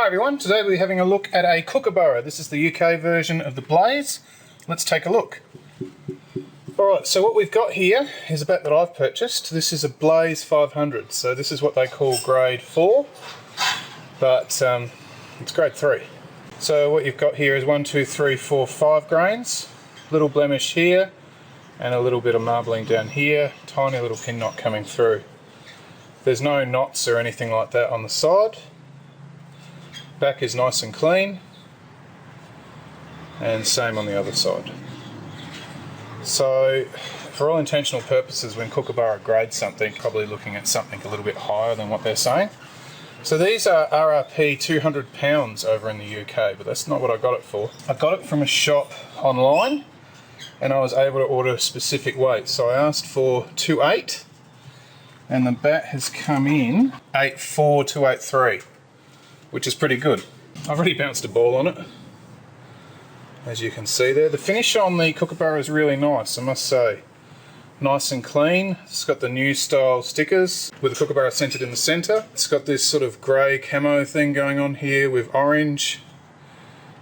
Hi everyone, today we're having a look at a Kookaburra. This is the UK version of the Blaze. Let's take a look. Alright, so what we've got here is a bat that I've purchased. This is a Blaze 500, so this is what they call grade 4, but it's grade 3. So what you've got here is 1, 2, 3, 4, 5 grains, little blemish here, and a little bit of marbling down here, tiny little pin knot coming through. There's no knots or anything like that on the side. Back is nice and clean, and same on the other side. So for all intentional purposes, when Kookaburra grades something, probably looking at something a little bit higher than what they're saying. So these are RRP £200 over in the UK, but that's not what I got it for. I got it from a shop online and I was able to order a specific weight. So I asked for 2.8 and the bat has come in 8.4 to 8.3. Which is pretty good. I've already bounced a ball on it, as you can see there. The finish on the Kookaburra is really nice, I must say. Nice and clean. It's got the new style stickers with the Kookaburra centered in the center. It's got this sort of grey camo thing going on here with orange.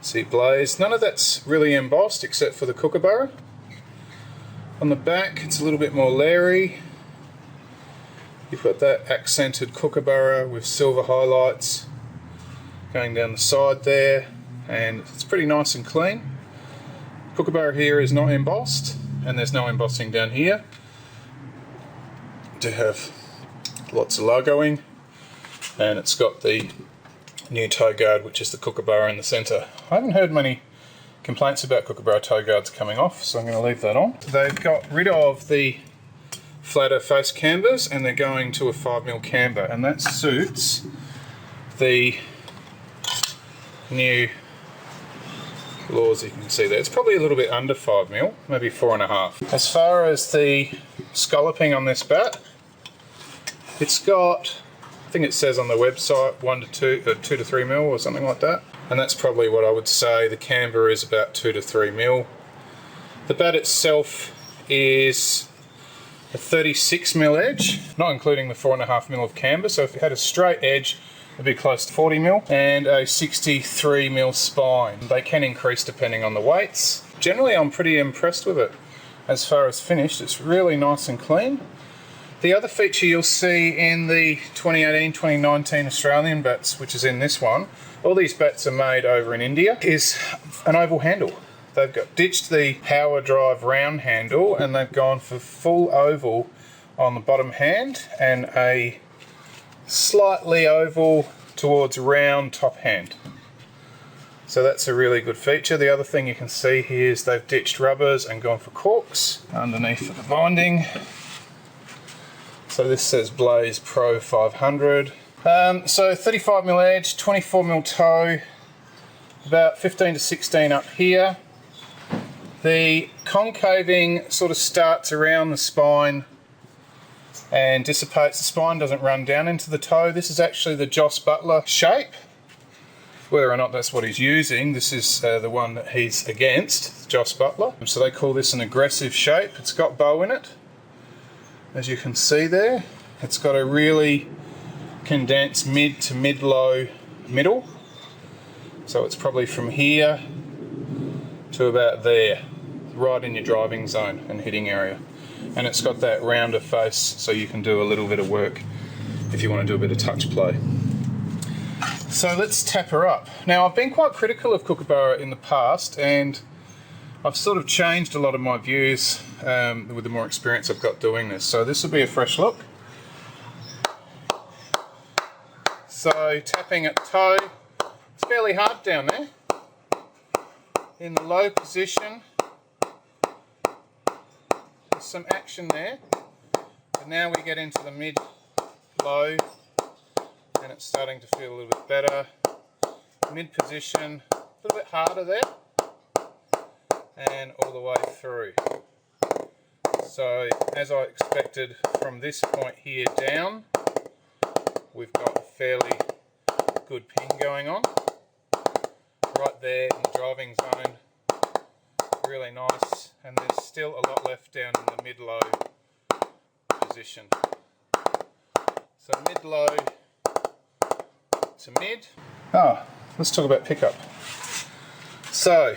See, Blaze. None of that's really embossed except for the Kookaburra. On the back, it's a little bit more leery. You've got that accented Kookaburra with silver highlights going down the side there, and it's pretty nice and clean. Kookaburra here is not embossed, and there's no embossing down here. Do have lots of logoing, and it's got the new toe guard, which is the Kookaburra in the centre. I haven't heard many complaints about Kookaburra toe guards coming off, so I'm going to leave that on. They've got rid of the flatter face cambers, and they're going to a 5mm camber, and that suits the new laws. You can see there. It's probably a little bit under 5mm, maybe 4.5. As far as the scalloping on this bat, it's got, I think it says on the website 2 to 3mm or something like that, and that's probably what I would say. The camber is about 2 to 3mm. The bat itself is a 36mm edge, not including the 4.5mm of camber, so if it had a straight edge it'd be close to 40mm, and a 63mm spine. They can increase depending on the weights. Generally I'm pretty impressed with it. As far as finished, it's really nice and clean. The other feature you'll see in the 2018-2019 Australian bats, which is in this one, all these bats are made over in India, is an oval handle. They've ditched the power drive round handle and they've gone for full oval on the bottom hand and a slightly oval towards round top hand. So that's a really good feature. The other thing you can see here is they've ditched rubbers and gone for corks underneath for the binding. So this says Blaze Pro 500. So 35mm edge, 24mm toe, about 15 to 16 up here. The concaving sort of starts around the spine and dissipates. The spine doesn't run down into the toe. This is actually the Jos Butler shape. Whether or not that's what he's using, this is the one that he's against, Jos Butler. So they call this an aggressive shape. It's got bow in it, as you can see there. It's got a really condensed mid to mid-low middle. So it's probably from here to about there, right in your driving zone and hitting area. And it's got that rounder face, so you can do a little bit of work if you want to do a bit of touch play. So let's tap her up. Now I've been quite critical of Kookaburra in the past, and I've sort of changed a lot of my views with the more experience I've got doing this. So this will be a fresh look. So tapping at toe, it's fairly hard down there. In the low position, some action there, but now we get into the mid-low and it's starting to feel a little bit better. Mid position, a little bit harder there, and all the way through. So as I expected, from this point here down, we've got a fairly good ping going on. Right there in the driving zone, really nice, and there's still a lot left down in the mid-low position. So mid-low to mid. let's talk about pickup. So,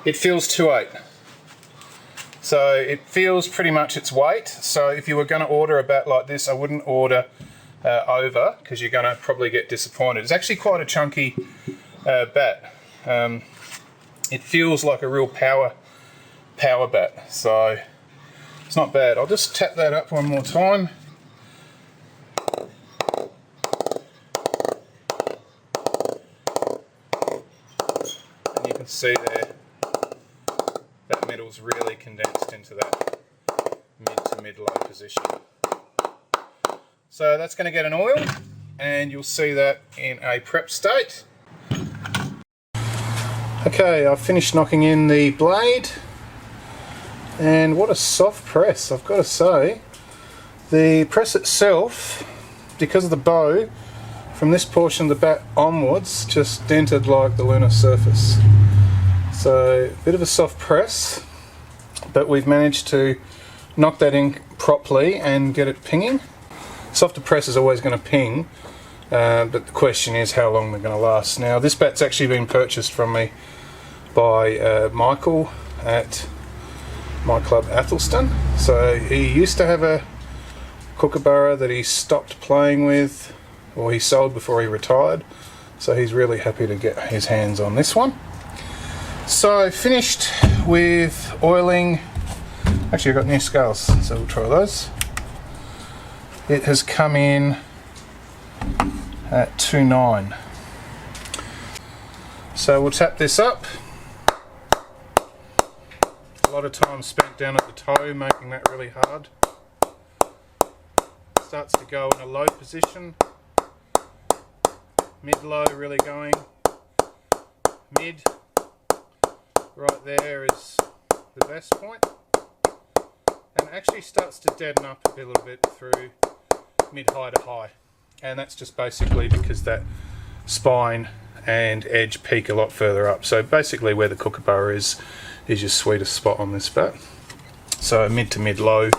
it feels 2.8. So it feels pretty much its weight. So if you were going to order a bat like this, I wouldn't order over, because you're going to probably get disappointed. It's actually quite a chunky bat. It feels like a real power bat. So it's not bad. I'll just tap that up one more time. And you can see there, that metal's really condensed into that mid to mid-low position. So that's going to get an oil, and you'll see that in a prep state. Okay, I've finished knocking in the blade, and what a soft press, I've got to say. The press itself, because of the bow, from this portion of the bat onwards, just dented like the lunar surface. So, a bit of a soft press, but we've managed to knock that in properly and get it pinging. Softer press is always going to ping, but the question is how long they're going to last. Now, this bat's actually been purchased from me by Michael at my club Athelston. So he used to have a Kookaburra that he stopped playing with, or he sold before he retired. So he's really happy to get his hands on this one. So finished with oiling. Actually, I've got new scales, so we'll try those. It has come in at 2.9. So we'll tap this up. A lot of time spent down at the toe, making that really hard. Starts to go in a low position. Mid-low really going. Mid. Right there is the best point, and actually starts to deaden up a little bit through mid-high to high, and that's just basically because that spine and edge peak a lot further up. So basically where the Kookaburra is your sweetest spot on this bat. So mid to mid-low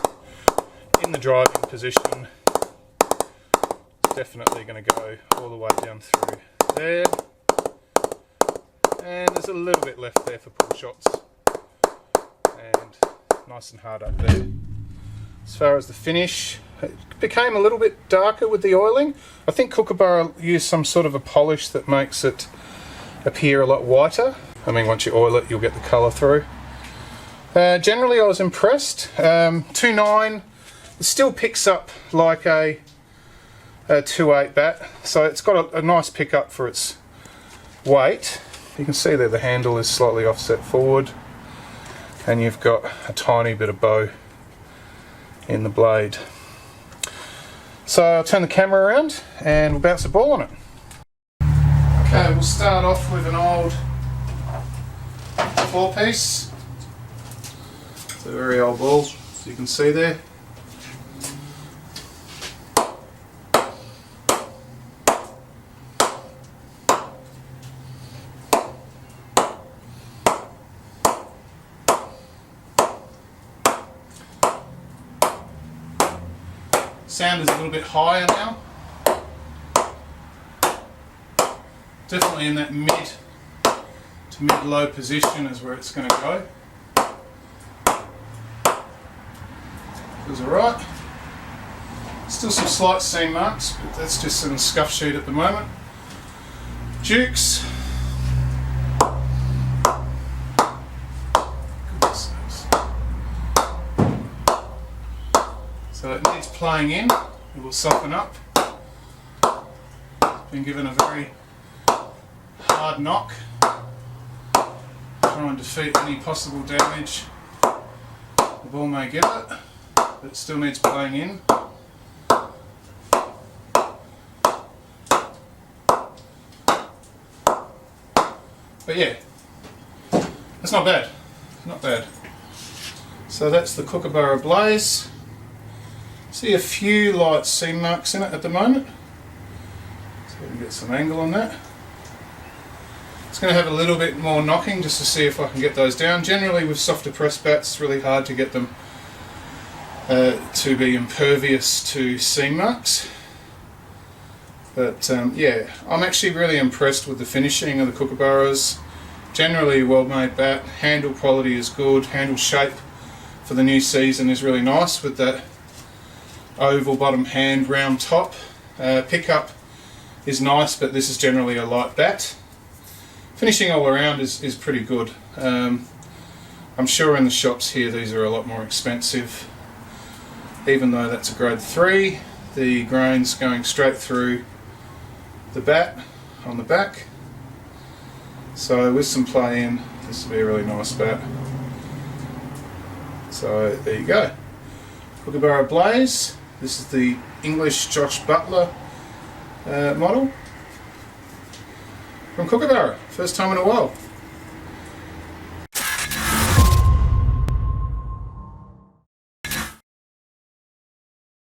in the driving position. It's definitely going to go all the way down through there. And there's a little bit left there for pull shots, and nice and hard up there. As far as the finish, it became a little bit darker with the oiling. I think Kookaburra used some sort of a polish that makes it appear a lot whiter. I mean, once you oil it, you'll get the colour through. Generally I was impressed. 2.9, it still picks up like a 2.8 bat, so it's got a nice pickup for its weight. You can see there the handle is slightly offset forward, and you've got a tiny bit of bow in the blade. So I'll turn the camera around and we'll bounce the ball on it. Okay, we'll start off with an old 4-piece. It's a very old ball, as you can see there. Sound is a little bit higher now. Definitely in that mid to mid-low position is where it's going to go. Feels alright. Still some slight seam marks, but that's just in the scuff sheet at the moment. Dukes. Goodness knows. So it needs playing in. It will soften up. Been given a very hard knock. Try and defeat any possible damage the ball may get it, but it still needs playing in. But yeah, that's not bad. Not bad. So that's the Kookaburra Blaze. See a few light seam marks in it at the moment. So we can get some angle on that. It's going to have a little bit more knocking just to see if I can get those down. Generally with softer press bats, it's really hard to get them to be impervious to seam marks. But yeah, I'm actually really impressed with the finishing of the Kookaburras. Generally a well-made bat. Handle quality is good. Handle shape for the new season is really nice with that oval bottom hand, round top. Pickup is nice, but this is generally a light bat. Finishing all around is pretty good. I'm sure in the shops here these are a lot more expensive. Even though that's a grade 3, the grain's going straight through the bat on the back. So with some play in, this will be a really nice bat. So there you go. Kookaburra Blaze. This is the English Jos Butler model from Kookaburra. First time in a while.